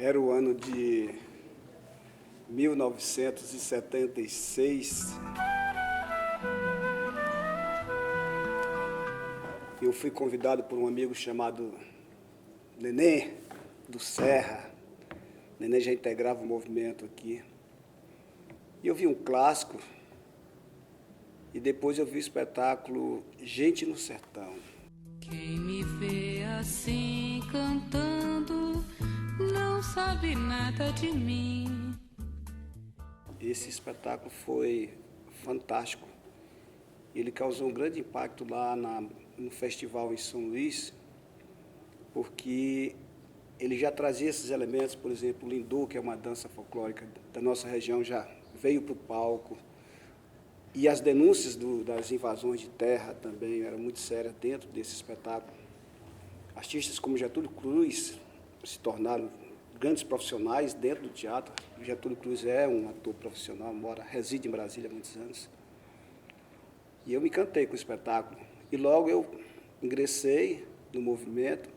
Era o ano de 1976. Eu fui convidado por um amigo chamado Nenê, do Serra. Nenê já integrava o movimento aqui. E eu vi um clássico, e depois eu vi o espetáculo Gente no Sertão. Quem me vê assim cantando não sabe nada de mim. Esse espetáculo foi fantástico. Ele causou um grande impacto lá no festival em São Luís, porque ele já trazia esses elementos. Por exemplo, o Lindô, que é uma dança folclórica da nossa região, já veio para o palco. E as denúncias das invasões de terra também eram muito sérias dentro desse espetáculo. Artistas como Getúlio Cruz se tornaram grandes profissionais dentro do teatro. O Getúlio Cruz é um ator profissional, reside em Brasília há muitos anos. E eu me encantei com o espetáculo. E logo eu ingressei no movimento,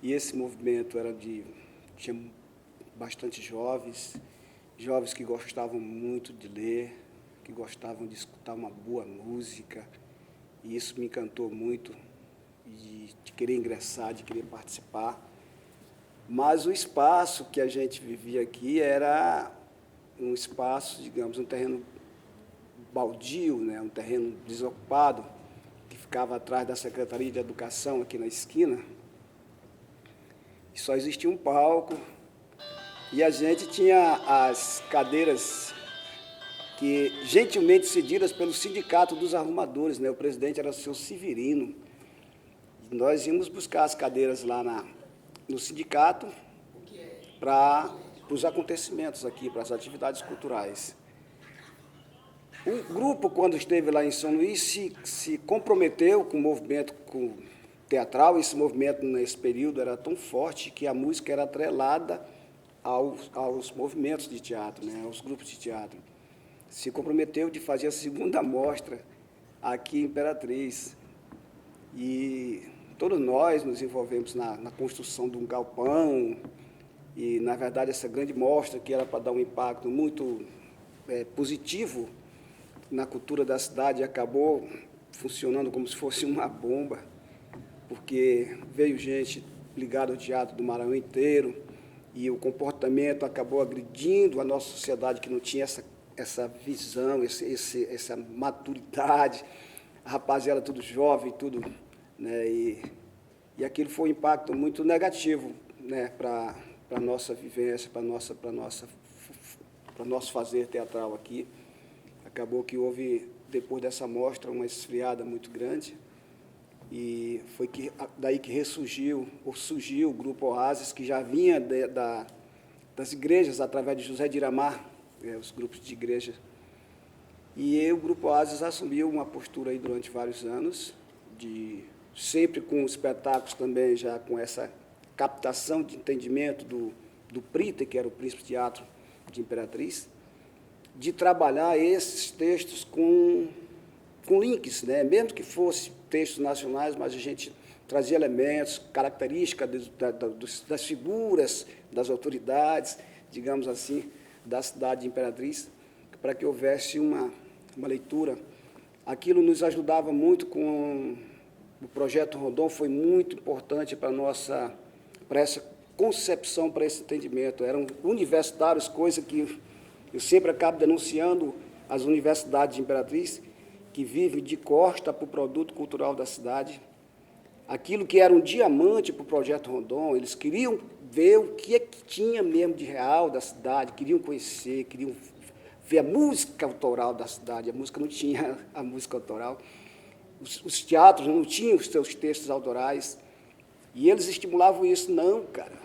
e esse movimento tinha bastante jovens que gostavam muito de ler, que gostavam de escutar uma boa música, e isso me encantou muito, de querer ingressar, de querer participar. Mas o espaço que a gente vivia aqui era um espaço, digamos, um terreno baldio, né? Um terreno desocupado, que ficava atrás da Secretaria de Educação, aqui na esquina, e só existia um palco, e a gente tinha as cadeiras que gentilmente cedidas pelo Sindicato dos Arrumadores, né? O presidente era o seu Severino. Nós íamos buscar as cadeiras lá no sindicato para os acontecimentos aqui, para as atividades culturais. O grupo, quando esteve lá em São Luís, se comprometeu com o movimento teatral. Esse movimento, nesse período, era tão forte que a música era atrelada aos movimentos de teatro, né? Aos grupos de teatro. Se comprometeu de fazer a segunda mostra aqui em Imperatriz. E todos nós nos envolvemos na construção de um galpão, e, na verdade, essa grande mostra, que era para dar um impacto muito positivo na cultura da cidade, acabou funcionando como se fosse uma bomba, porque veio gente ligada ao teatro do Maranhão inteiro, e o comportamento acabou agredindo a nossa sociedade, que não tinha essa visão, essa maturidade. A rapaziada tudo jovem, tudo, né? E aquilo foi um impacto muito negativo, né, para a nossa vivência, para o nosso fazer teatral aqui. Acabou que houve, depois dessa mostra, uma esfriada muito grande, e foi daí que surgiu o Grupo Oásis, que já vinha das igrejas, através de José de Iramar, os grupos de igreja. E o Grupo Oásis assumiu uma postura aí durante vários anos, sempre com espetáculos também, já com essa captação de entendimento do Prita, que era o Príncipe Teatro de Imperatriz, de trabalhar esses textos com links, né? Mesmo que fossem textos nacionais, mas a gente trazia elementos, características das figuras, das autoridades, digamos assim, da cidade de Imperatriz, para que houvesse uma leitura. Aquilo nos ajudava muito com o projeto Rondon, foi muito importante para essa concepção, para esse entendimento. Eram universitários, coisa que eu sempre acabo denunciando as universidades de Imperatriz, que vivem de costa para o produto cultural da cidade. Aquilo que era um diamante para o projeto Rondon, eles queriam ver o que é que tinha mesmo de real da cidade, queriam conhecer, queriam ver a música autoral da cidade. A música não tinha a música autoral, os teatros não tinham os seus textos autorais, e eles estimulavam isso. Não, cara,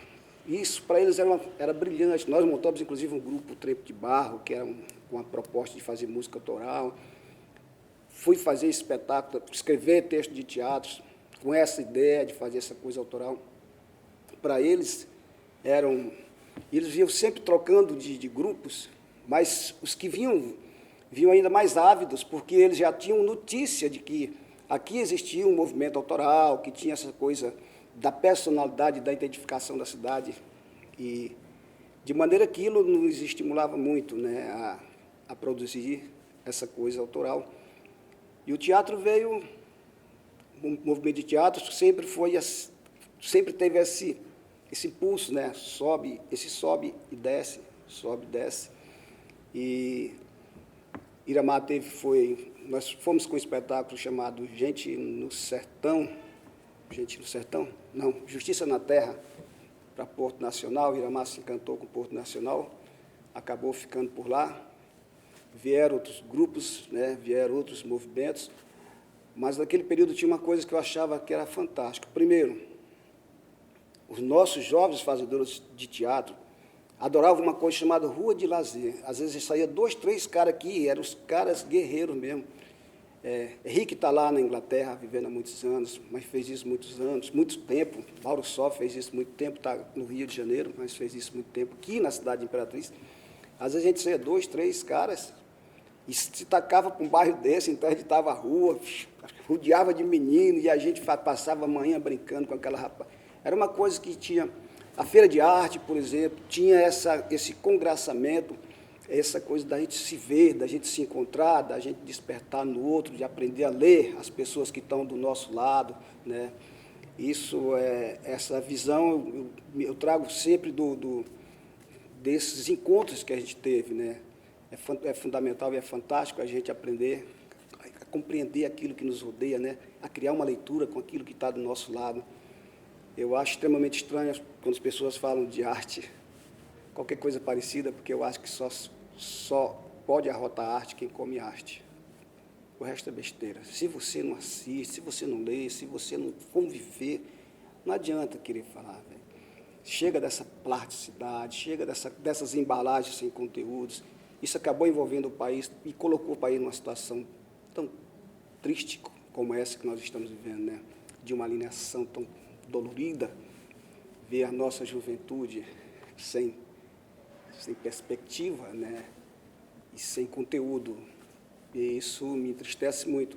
isso para eles era brilhante. Nós montamos, inclusive, um grupo, o Trepo de Barro, que era com a proposta de fazer música autoral. Fui fazer espetáculo, escrever texto de teatros, com essa ideia de fazer essa coisa autoral. Para eles, eles vinham sempre trocando de grupos, mas os que vinham ainda mais ávidos, porque eles já tinham notícia de que aqui existia um movimento autoral, que tinha essa coisa da personalidade, da identificação da cidade. E De maneira que aquilo nos estimulava muito, né, a produzir essa coisa autoral. E o teatro veio, o movimento de teatro sempre teve esse impulso, né, sobe e desce, sobe e desce. E Iramar nós fomos com um espetáculo chamado Gente no Sertão, não, Justiça na Terra, para Porto Nacional. Iramar se encantou com Porto Nacional, acabou ficando por lá. Vieram outros grupos, né, vieram outros movimentos, mas naquele período tinha uma coisa que eu achava que era fantástica. Primeiro, os nossos jovens fazedores de teatro adoravam uma coisa chamada Rua de Lazer. Às vezes saía 2, 3 caras aqui, eram os caras guerreiros mesmo. Henrique está lá na Inglaterra, vivendo há muitos anos, mas fez isso muitos anos, muito tempo. Mauro Só fez isso muito tempo, está no Rio de Janeiro, mas fez isso muito tempo aqui na cidade de Imperatriz. Às vezes a gente saía 2, 3 caras e se tacava para um bairro desse, então a gente estava à rua, rodeava de menino, e a gente passava a manhã brincando com aquela rapaz. Era uma coisa que tinha... A Feira de Arte, por exemplo, tinha esse congraçamento, essa coisa da gente se ver, da gente se encontrar, da gente despertar no outro, de aprender a ler as pessoas que estão do nosso lado, né? Isso, essa visão eu trago sempre desses encontros que a gente teve, né? É fundamental e é fantástico a gente aprender a compreender aquilo que nos rodeia, né? A criar uma leitura com aquilo que está do nosso lado. Eu acho extremamente estranho quando as pessoas falam de arte, qualquer coisa parecida, porque eu acho que só pode arrotar a arte quem come arte. O resto é besteira. Se você não assiste, se você não lê, se você não conviver, não adianta querer falar, velho. Chega dessa plasticidade, chega dessas embalagens sem conteúdos. Isso acabou envolvendo o país e colocou o país numa situação tão triste como essa que nós estamos vivendo, né? De uma alienação tão dolorida, ver a nossa juventude sem perspectiva, né? E sem conteúdo. E isso me entristece muito,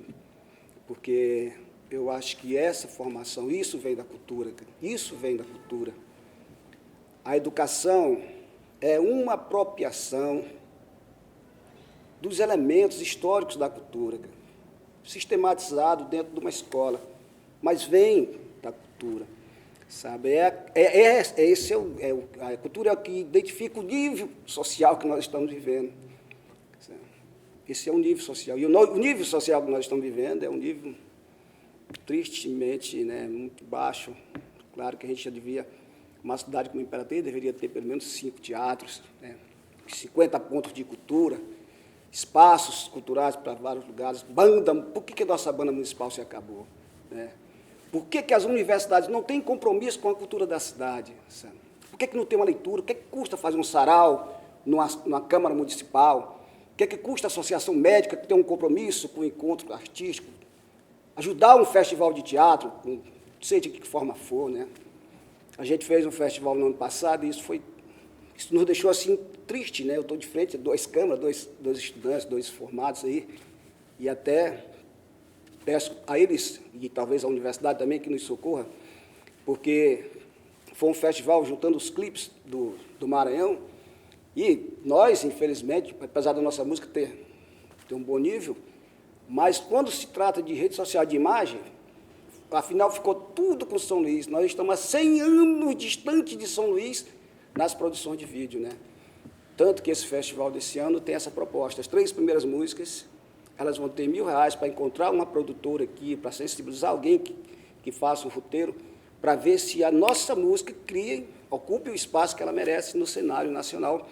porque eu acho que essa formação, isso vem da cultura, isso vem da cultura. A educação é uma apropriação dos elementos históricos da cultura, sistematizado dentro de uma escola, mas vem da cultura, sabe? A cultura é o que identifica o nível social que nós estamos vivendo. Esse é o nível social. E o nível social que nós estamos vivendo é um nível tristemente, né, muito baixo. Claro que a gente já devia, uma cidade como Imperatriz deveria ter pelo menos 5 teatros, né, 50 pontos de cultura, espaços culturais para vários lugares, banda. Por que a nossa banda municipal se acabou, né? Por que as universidades não têm compromisso com a cultura da cidade, sabe? Por que não tem uma leitura? O que custa fazer um sarau numa Câmara Municipal? O que custa a Associação Médica, que tem um compromisso com o encontro artístico? Ajudar um festival de teatro, seja de que forma for, né? A gente fez um festival no ano passado e isso nos deixou assim triste, né? Eu estou de frente a 2 câmaras, dois estudantes, 2 formados aí, e até peço a eles, e talvez a universidade também, que nos socorra, porque foi um festival juntando os clipes do Maranhão, e nós, infelizmente, apesar da nossa música ter um bom nível, mas quando se trata de rede social de imagem, afinal ficou tudo com São Luís. Nós estamos há 100 anos distante de São Luís nas produções de vídeo, né? Tanto que esse festival desse ano tem essa proposta. As 3 primeiras músicas, elas vão ter R$1.000 para encontrar uma produtora aqui, para sensibilizar alguém que faça um roteiro, para ver se a nossa música ocupe o espaço que ela merece no cenário nacional,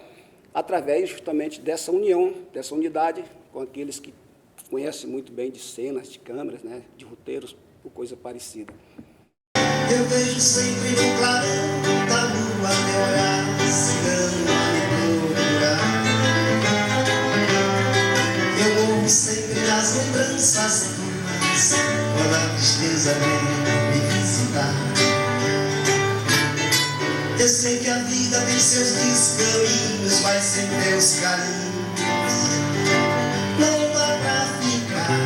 através justamente dessa união, dessa unidade com aqueles que conhecem muito bem de cenas, de câmeras, né, de roteiros, ou coisa parecida. Eu vejo sempre no clarão da lua meu olhar, cigano a me procurar. Eu morro sempre nas lembranças tuas, quando a tristeza vem me visitar. Eu sei que a vida tem seus descaminhos, mas sem teus carinhos não dá pra ficar.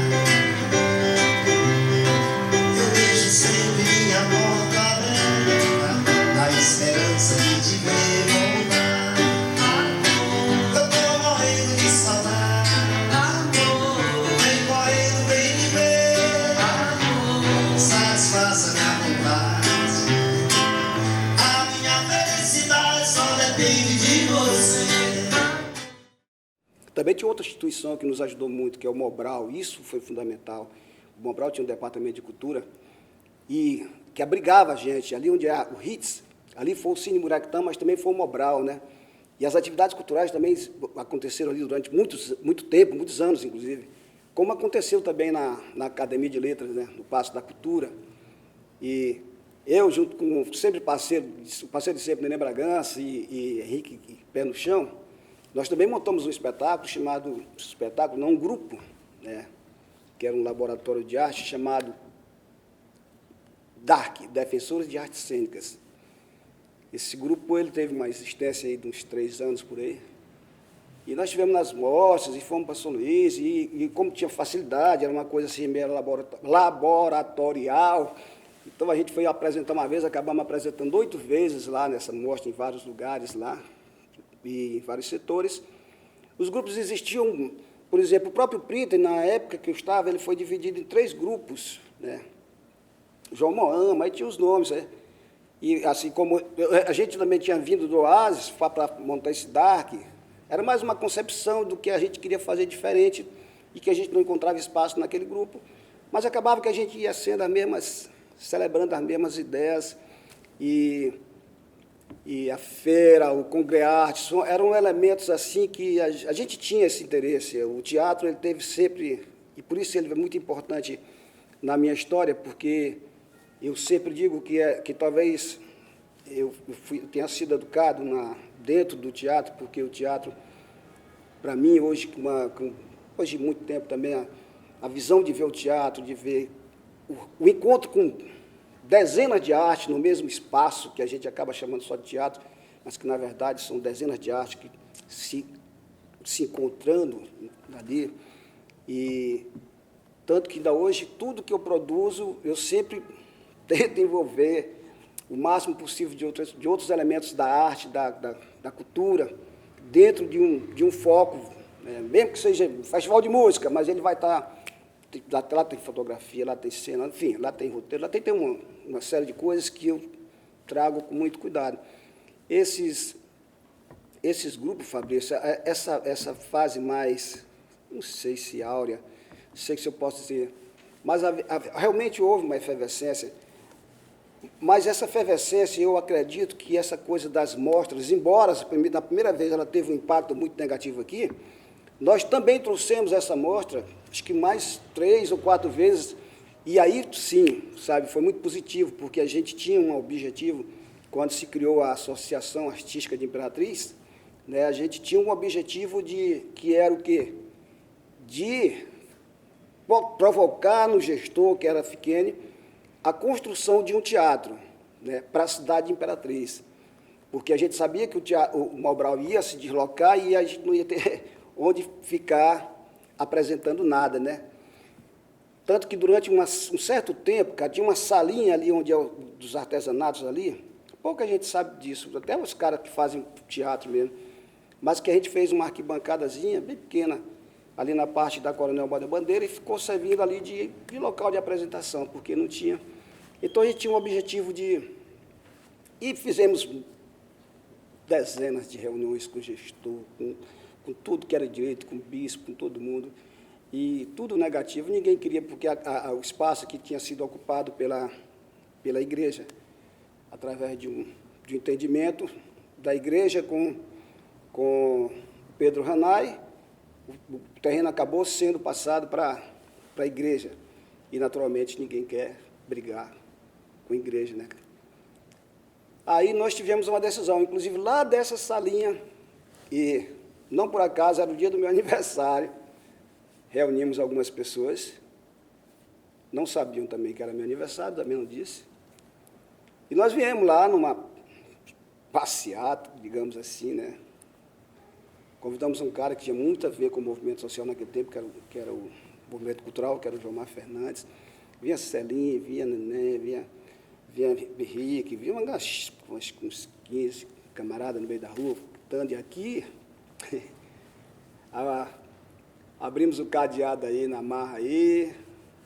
Eu vejo sempre minha porta aberta, na esperança de te ver voltar. vive de você. Também tinha outra instituição que nos ajudou muito, que é o Mobral. Isso foi fundamental. O Mobral tinha um departamento de cultura e que abrigava a gente. Ali onde é o HITS, ali foi o Cine Muraquitã, mas também foi o Mobral, né? E as atividades culturais também aconteceram ali durante muito tempo, muitos anos, inclusive. Como aconteceu também na Academia de Letras, né? No Paço da Cultura. E eu, junto com sempre o parceiro de sempre, Nenê Bragança e Henrique Pé no Chão, nós também montamos um espetáculo chamado, um grupo, né? Que era um laboratório de arte chamado DARC, Defensores de Artes Cênicas. Esse grupo ele teve uma existência aí de uns 3 anos por aí. E nós tivemos nas mostras e fomos para São Luís, e como tinha facilidade, era uma coisa assim meio laboratorial. Então a gente foi apresentar uma vez, acabamos apresentando 8 vezes lá nessa mostra, em vários lugares lá, e em vários setores. Os grupos existiam, por exemplo, o próprio Prita, na época que eu estava, ele foi dividido em 3 grupos, né? João Moama, aí tinha os nomes, né? E assim como a gente também tinha vindo do Oasis para montar esse DARC, era mais uma concepção do que a gente queria fazer diferente e que a gente não encontrava espaço naquele grupo, mas acabava que a gente ia sendo celebrando as mesmas ideias, e a feira, o Congrearte, eram elementos assim que a gente tinha esse interesse. O teatro ele teve sempre, e por isso ele é muito importante na minha história, porque eu sempre digo que talvez eu tenha sido educado dentro do teatro, porque o teatro, para mim, hoje, depois de muito tempo também, a visão de ver o teatro, de ver o encontro com dezenas de artes no mesmo espaço, que a gente acaba chamando só de teatro, mas que, na verdade, são dezenas de artes que se encontrando ali. E tanto que, ainda hoje, tudo que eu produzo, eu sempre tento envolver o máximo possível de outros elementos da arte, da cultura, dentro de um foco, né? Mesmo que seja um festival de música, mas ele vai estar... Lá tem fotografia, lá tem cena, enfim, lá tem roteiro, lá tem uma série de coisas que eu trago com muito cuidado. Esses grupos, Fabrício, essa fase mais, não sei se áurea, não sei se eu posso dizer, mas realmente houve uma efervescência. Mas essa efervescência, eu acredito que essa coisa das mostras, embora na primeira vez ela teve um impacto muito negativo aqui, nós também trouxemos essa mostra, acho que mais 3 ou 4 vezes, e aí sim, sabe, foi muito positivo, porque a gente tinha um objetivo, quando se criou a Associação Artística de Imperatriz, né, a gente tinha um objetivo que era o quê? De provocar no gestor, que era Fiquene, a construção de um teatro, né, para a cidade de Imperatriz, porque a gente sabia que o Mobral ia se deslocar e a gente não ia ter onde ficar apresentando nada, né? Tanto que durante um certo tempo, cara, tinha uma salinha ali onde dos artesanatos ali, pouca gente sabe disso, até os caras que fazem teatro mesmo, mas que a gente fez uma arquibancadazinha bem pequena ali na parte da Coronel Bandeira e ficou servindo ali de local de apresentação, porque não tinha. Então a gente tinha um objetivo e fizemos dezenas de reuniões com o gestor, com tudo que era direito, com o bispo, com todo mundo, e tudo negativo. Ninguém queria, porque o espaço que tinha sido ocupado pela igreja, através de um entendimento da igreja com Pedro Ranai, o terreno acabou sendo passado para a igreja, e naturalmente ninguém quer brigar com a igreja, né? Aí nós tivemos uma decisão, inclusive lá dessa salinha, e não por acaso, era o dia do meu aniversário, reunimos algumas pessoas, não sabiam também que era meu aniversário, também não disse, e nós viemos lá numa passeata, digamos assim, né? Convidamos um cara que tinha muito a ver com o movimento social naquele tempo, que era o movimento cultural, que era o Jomar Fernandes, vinha Celinho, vinha Neném, vinha Henrique, vinha uns 15 camaradas no meio da rua, cantando, e aqui abrimos o cadeado aí na marra aí,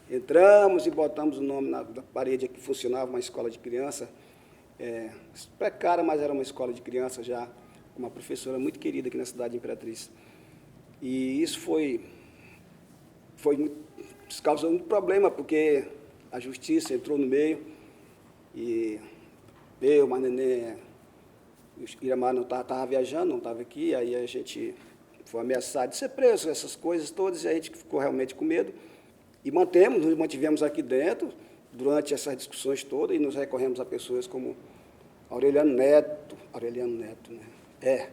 entramos e botamos o nome na parede que funcionava uma escola de criança, precária, mas era uma escola de criança já, uma professora muito querida aqui na cidade de Imperatriz. E isso causou um problema, porque a justiça entrou no meio e eu, Manenê, o Iramar não estava viajando, não estava aqui, aí a gente foi ameaçado de ser preso, essas coisas todas, e a gente ficou realmente com medo. E nos mantivemos aqui dentro durante essas discussões todas e nos recorremos a pessoas como Aureliano Neto, né?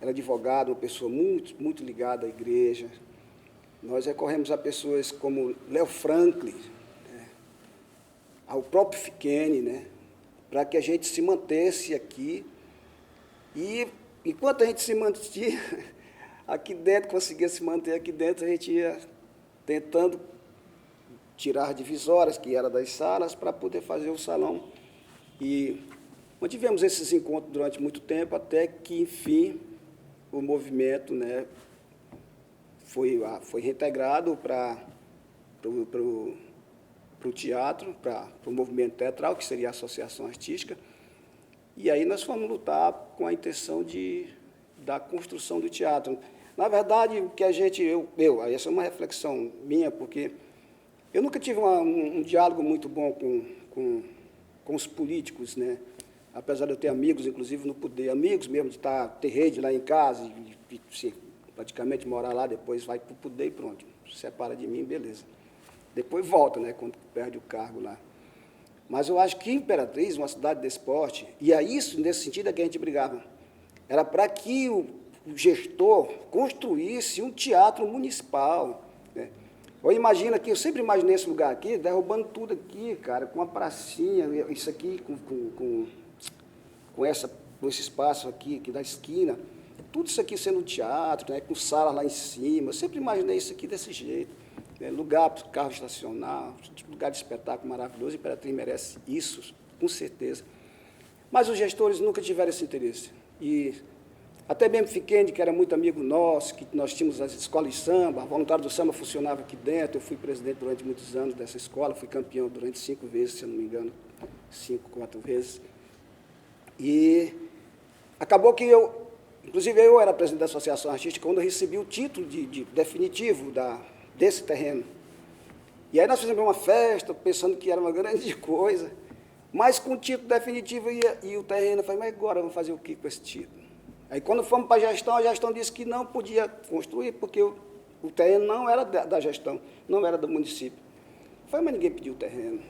Era advogado, uma pessoa muito ligada à igreja. Nós recorremos a pessoas como Léo Franklin, né? Ao próprio Fiquene, né? Para que a gente se mantesse aqui. E enquanto a gente se mantinha aqui dentro, conseguia se manter aqui dentro, a gente ia tentando tirar divisórias, que era das salas, para poder fazer o salão. E mantivemos esses encontros durante muito tempo, até que, enfim, o movimento, né, foi reintegrado para o teatro, para o movimento teatral, que seria a associação artística. E aí nós fomos lutar com a intenção da construção do teatro. Na verdade, o que a gente... essa é uma reflexão minha, porque eu nunca tive um diálogo muito bom com os políticos, né? Apesar de eu ter amigos, inclusive, no poder, amigos mesmo, de ter rede lá em casa, de praticamente morar lá, depois vai para o poder e pronto, se separa de mim, beleza. Depois volta, né, quando perde o cargo lá. Mas eu acho que Imperatriz, uma cidade desse porte, e é isso, nesse sentido, é que a gente brigava, era para que o gestor construísse um teatro municipal, né? Eu sempre imaginei esse lugar aqui, derrubando tudo aqui, cara, com uma pracinha, isso aqui com esse espaço aqui da esquina, tudo isso aqui sendo um teatro, né, com sala lá em cima. Eu sempre imaginei isso aqui desse jeito, né, lugar para o carro estacionar, lugar de espetáculo maravilhoso. Imperatriz merece isso, com certeza. Mas os gestores nunca tiveram esse interesse. E até mesmo Fiquene, que era muito amigo nosso, que nós tínhamos as escolas de samba, a Voluntário do Samba funcionava aqui dentro, eu fui presidente durante muitos anos dessa escola, fui campeão durante 5 vezes, se eu não me engano, 4 vezes. E acabou que inclusive eu era presidente da Associação Artística quando eu recebi o título definitivo desse terreno. E aí nós fizemos uma festa, pensando que era uma grande coisa, mas com o título definitivo e o terreno, eu falei, mas agora vamos fazer o que com esse título? Aí quando fomos para a gestão disse que não podia construir, porque o terreno não era da gestão, não era do município. Eu falei, mas ninguém pediu o terreno.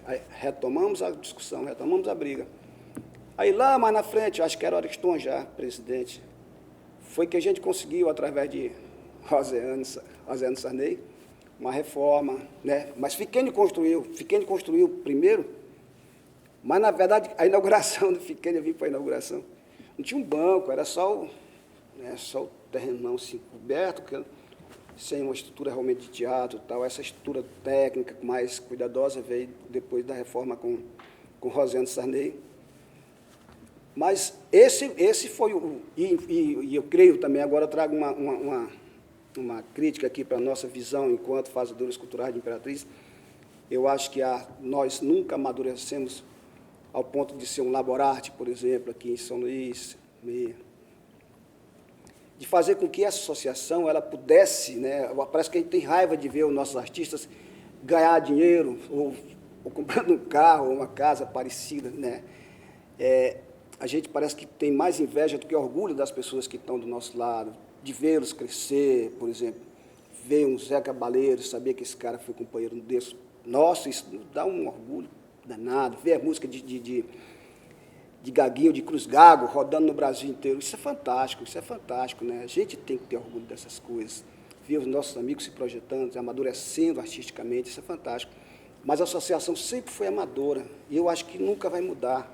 Aí retomamos a discussão, retomamos a briga. Aí lá mais na frente, acho que era Ariston já, presidente, foi que a gente conseguiu, através de Rosiane Sarney, uma reforma, né? Mas Fiquene construiu primeiro, mas na verdade a inauguração do Fiquene, eu vim para a inauguração, não tinha um banco, era só o terrenão assim, coberto, sem uma estrutura realmente de teatro e tal. Essa estrutura técnica mais cuidadosa veio depois da reforma com Rosiane Sarney. Mas esse foi e eu creio também, agora eu trago uma crítica aqui para a nossa visão enquanto fazedores culturais de Imperatriz. Eu acho que nós nunca amadurecemos ao ponto de ser um Laborarte, por exemplo, aqui em São Luís, de fazer com que essa associação ela pudesse, né, parece que a gente tem raiva de ver os nossos artistas ganhar dinheiro, ou comprando um carro, ou uma casa parecida, né? A gente parece que tem mais inveja do que orgulho das pessoas que estão do nosso lado, de vê-los crescer, por exemplo, ver um Zé Cabaleiro, saber que esse cara foi companheiro desse. Nossa, isso dá um orgulho danado, ver a música de Gaguinho, de Cruz Gago, rodando no Brasil inteiro. Isso é fantástico, né? A gente tem que ter orgulho dessas coisas. Ver os nossos amigos se projetando, amadurecendo artisticamente, isso é fantástico. Mas a associação sempre foi amadora, e eu acho que nunca vai mudar.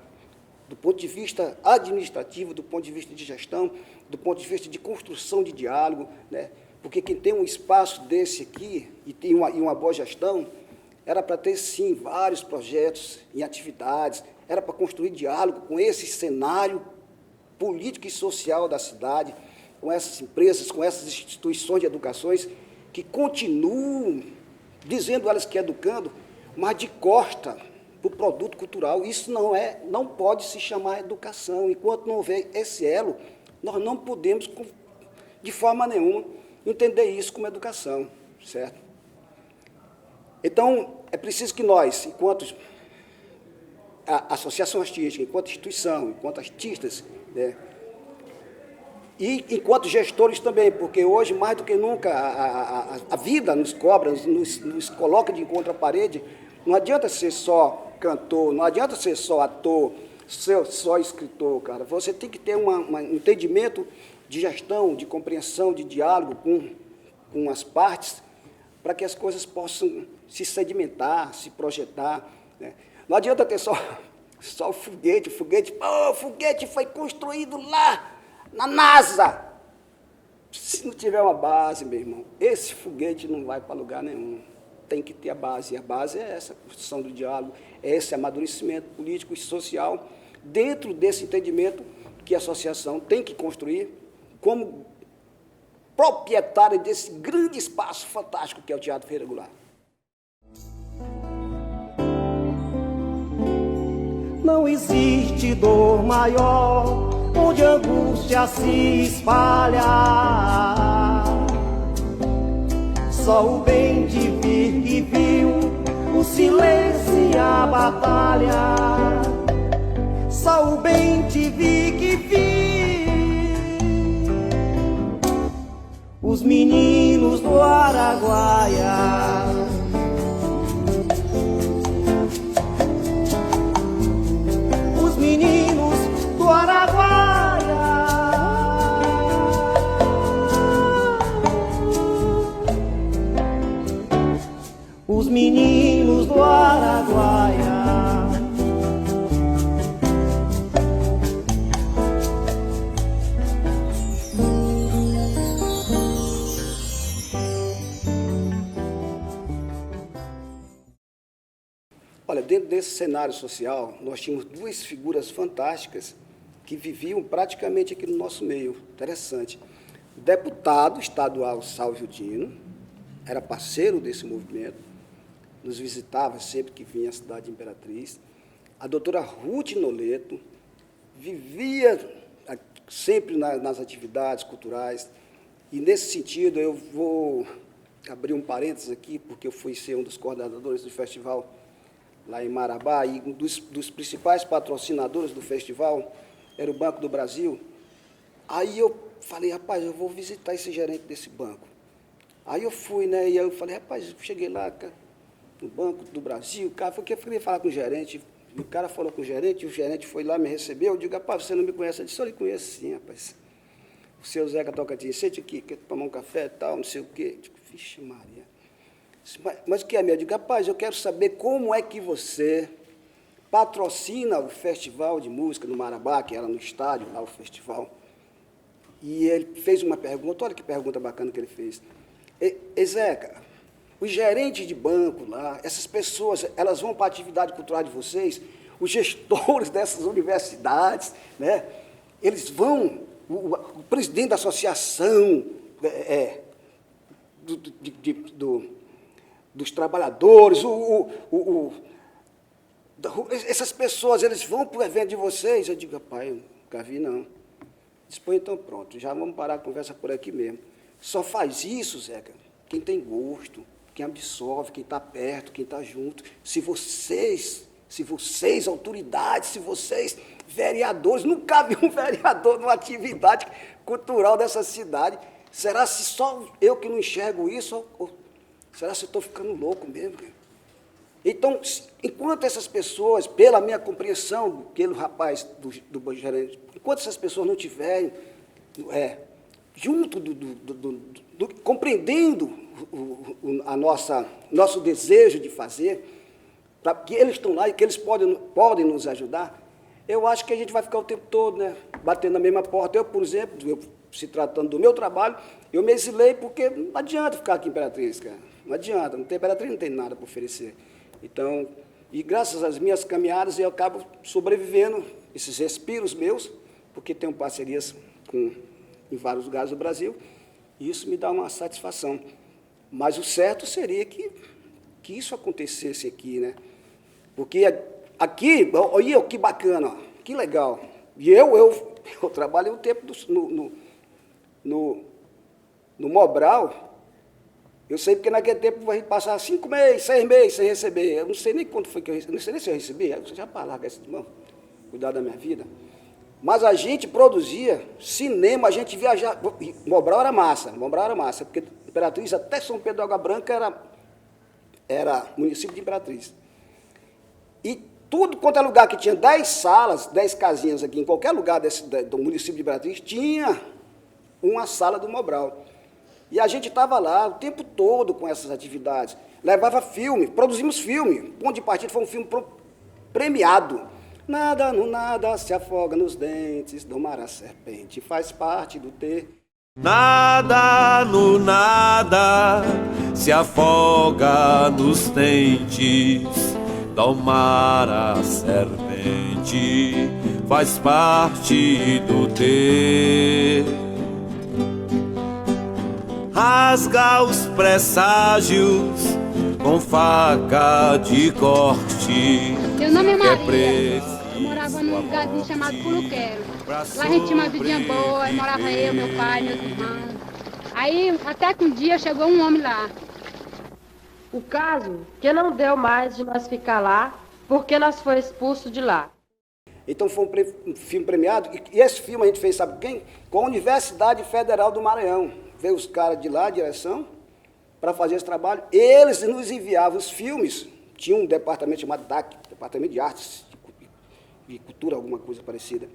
Do ponto de vista administrativo, do ponto de vista de gestão, do ponto de vista de construção de diálogo, né? Porque quem tem um espaço desse aqui e tem uma boa gestão, era para ter, sim, vários projetos e atividades, era para construir diálogo com esse cenário político e social da cidade, com essas empresas, com essas instituições de educações que continuam dizendo elas que educando, mas de costa para o produto cultural. Isso não pode se chamar educação. Enquanto não houver esse elo, nós não podemos, de forma nenhuma, entender isso como educação, certo? Então, é preciso que nós, enquanto a associação artística, enquanto instituição, enquanto artistas, né, e enquanto gestores também, porque hoje, mais do que nunca, a vida nos cobra, nos coloca de encontro à parede. Não adianta ser só cantor, não adianta ser só ator, ser só escritor, cara. Você tem que ter um entendimento de gestão, de compreensão, de diálogo com as partes, para que as coisas possam se sedimentar, se projetar, né? Não adianta ter só o foguete. O foguete foi construído lá, na NASA. Se não tiver uma base, meu irmão, esse foguete não vai para lugar nenhum. Tem que ter a base. E a base é essa construção do diálogo, é esse amadurecimento político e social, dentro desse entendimento que a associação tem que construir como proprietária desse grande espaço fantástico que é o Teatro Feira Goulart. Não existe dor maior onde a angústia se espalha. Só o bem de vir que viu o silêncio e a batalha. Só o bem de vir que viu os meninos do Araguaia. Os meninos do Araguaia. Os meninos do Araguaia. Olha, dentro desse cenário social, nós tínhamos duas figuras fantásticas que viviam praticamente aqui no nosso meio. Interessante. O deputado estadual Sálvio Dino, era parceiro desse movimento, nos visitava sempre que vinha à cidade de Imperatriz. A doutora Ruth Noleto vivia sempre nas atividades culturais. E, nesse sentido, eu vou abrir um parênteses aqui, porque eu fui ser um dos coordenadores do festival lá em Marabá, e um dos principais patrocinadores do festival era o Banco do Brasil. Aí eu falei, rapaz, eu vou visitar esse gerente desse banco. Aí eu fui, né, e eu falei, rapaz, eu cheguei lá no Banco do Brasil, o cara falou que eu queria falar com o gerente, e o cara falou com o gerente foi lá, me recebeu, eu digo, rapaz, você não me conhece? Eu disse, eu lhe conheço sim, rapaz. O seu Zeca Tocantins, sente aqui, quer tomar um café e tal, não sei o quê. Eu digo, vixe Maria. Mas o que é, meu? Eu digo, rapaz, eu quero saber como é que você patrocina o festival de música no Marabá, que era no estádio, lá o festival. E ele fez uma pergunta, olha que pergunta bacana que ele fez. Zeca, os gerentes de banco lá, essas pessoas, elas vão para a atividade cultural de vocês, os gestores dessas universidades, né? Eles vão, o presidente da associação dos trabalhadores, essas pessoas, eles vão para o evento de vocês? Eu digo, rapaz, eu nunca vi, não. Dispõe, então pronto, já vamos parar a conversa por aqui mesmo. Só faz isso, Zeca, quem tem gosto, quem absorve, quem está perto, quem está junto. Se vocês, autoridades, se vocês, vereadores, nunca vi um vereador numa atividade cultural dessa cidade. Será se só eu que não enxergo isso? Ou será se eu estou ficando louco mesmo? Então, enquanto essas pessoas, pela minha compreensão, pelo rapaz do gerente, enquanto essas pessoas não estiverem junto compreendendo nosso desejo de fazer, que eles estão lá e que eles podem nos ajudar, eu acho que a gente vai ficar o tempo todo, né, batendo na mesma porta. Eu, por exemplo, se tratando do meu trabalho, eu me exilei porque não adianta ficar aqui em Imperatriz, cara. Não adianta, não tem Imperatriz, não tem nada para oferecer. Então, e graças às minhas caminhadas, eu acabo sobrevivendo esses respiros meus, porque tenho parcerias em vários lugares do Brasil, e isso me dá uma satisfação. Mas o certo seria que isso acontecesse aqui, né? Porque aqui, olha que bacana, ó, que legal. E eu trabalhei um tempo no Mobral. Eu sei porque naquele tempo a gente passava 5 meses, 6 meses sem receber. Eu não sei nem quanto foi que eu recebi, não sei nem se eu recebi. Você já para largar essa de mão, cuidar da minha vida. Mas a gente produzia cinema, a gente viajava. Mobral era massa, porque Imperatriz até São Pedro da Água Branca era município de Imperatriz. E tudo quanto é lugar que tinha 10 salas, 10 casinhas aqui, em qualquer lugar do município de Imperatriz, tinha uma sala do Mobral. E a gente estava lá o tempo todo com essas atividades. Levava filme, produzimos filme. O ponto de partida foi um filme premiado. Nada no nada se afoga nos dentes, domar a serpente faz parte do ter. Nada no nada se afoga nos dentes, domar a serpente faz parte do ter. Rasga os presságios com faca de corte. Meu nome é Maria. Eu morava num lugarzinho chamado Puluquero. Lá a gente tinha uma vidinha boa, aí morava eu, meu pai, meus irmãos. Aí até que um dia chegou um homem lá. O caso que não deu mais de nós ficar lá, porque nós foi expulso de lá. Então foi um filme premiado, e esse filme a gente fez, sabe quem? Com a Universidade Federal do Maranhão. Veio os caras de lá, a direção, para fazer esse trabalho. Eles nos enviavam os filmes. Tinha um departamento chamado DAC, Departamento de Artes, de Cultura, alguma coisa parecida.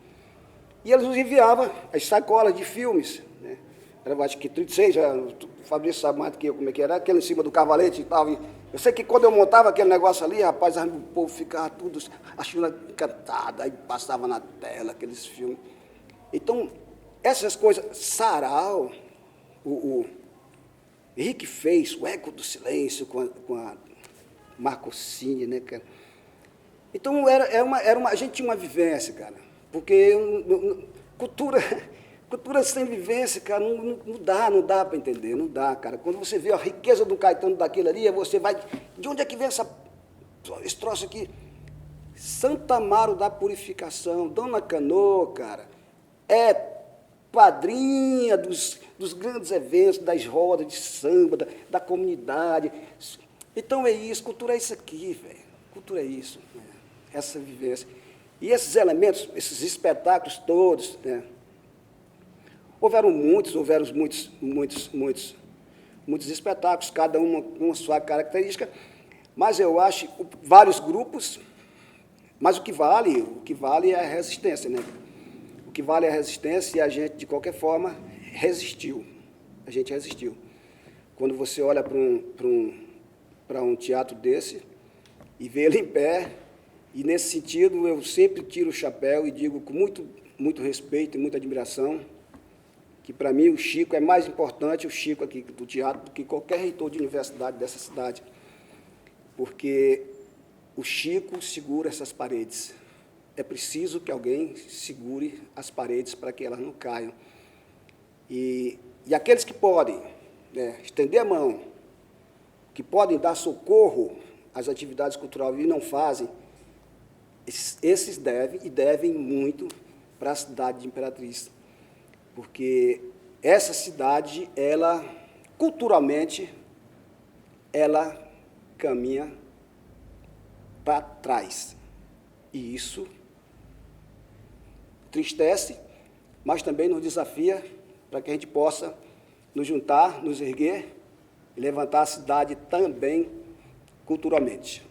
E eles nos enviavam as sacolas de filmes, né? Era, acho que 36, o Fabrício sabe mais do que eu como é que era, aquele em cima do cavalete e tal. E eu sei que quando eu montava aquele negócio ali, rapaz, o povo ficava tudo achando encantado, aí passava na tela aqueles filmes. Então, essas coisas, Sarau, o Henrique fez, o Eco do Silêncio, com a Marcocini, né, cara? Então, a gente tinha uma vivência, cara, porque cultura sem vivência, cara, não dá para entender, não dá, cara. Quando você vê a riqueza do Caetano daquele ali, você vai, de onde é que vem esse troço aqui? Santa Amaro da Purificação, Dona Canoa, cara, é padrinha dos grandes eventos, das rodas de samba, da comunidade. Então é isso, cultura é isso aqui, velho. Cultura é isso, né? Essa vivência. E esses elementos, esses espetáculos todos, né? Houveram muitos espetáculos, cada um com a sua característica, mas eu acho vários grupos, mas o que vale é a resistência, né? O que vale é a resistência, e a gente, de qualquer forma, resistiu. A gente resistiu. Quando você olha para um teatro desse e vê ele em pé, e nesse sentido eu sempre tiro o chapéu e digo com muito respeito e muita admiração que, para mim, o Chico é mais importante, o Chico aqui do teatro, do que qualquer reitor de universidade dessa cidade, porque o Chico segura essas paredes. É preciso que alguém segure as paredes para que elas não caiam. E aqueles que podem, né, estender a mão, que podem dar socorro às atividades culturais e não fazem, esses devem muito para a cidade de Imperatriz. Porque essa cidade, ela, culturalmente, ela caminha para trás. E isso entristece, mas também nos desafia para que a gente possa nos juntar, nos erguer e levantar a cidade também culturalmente.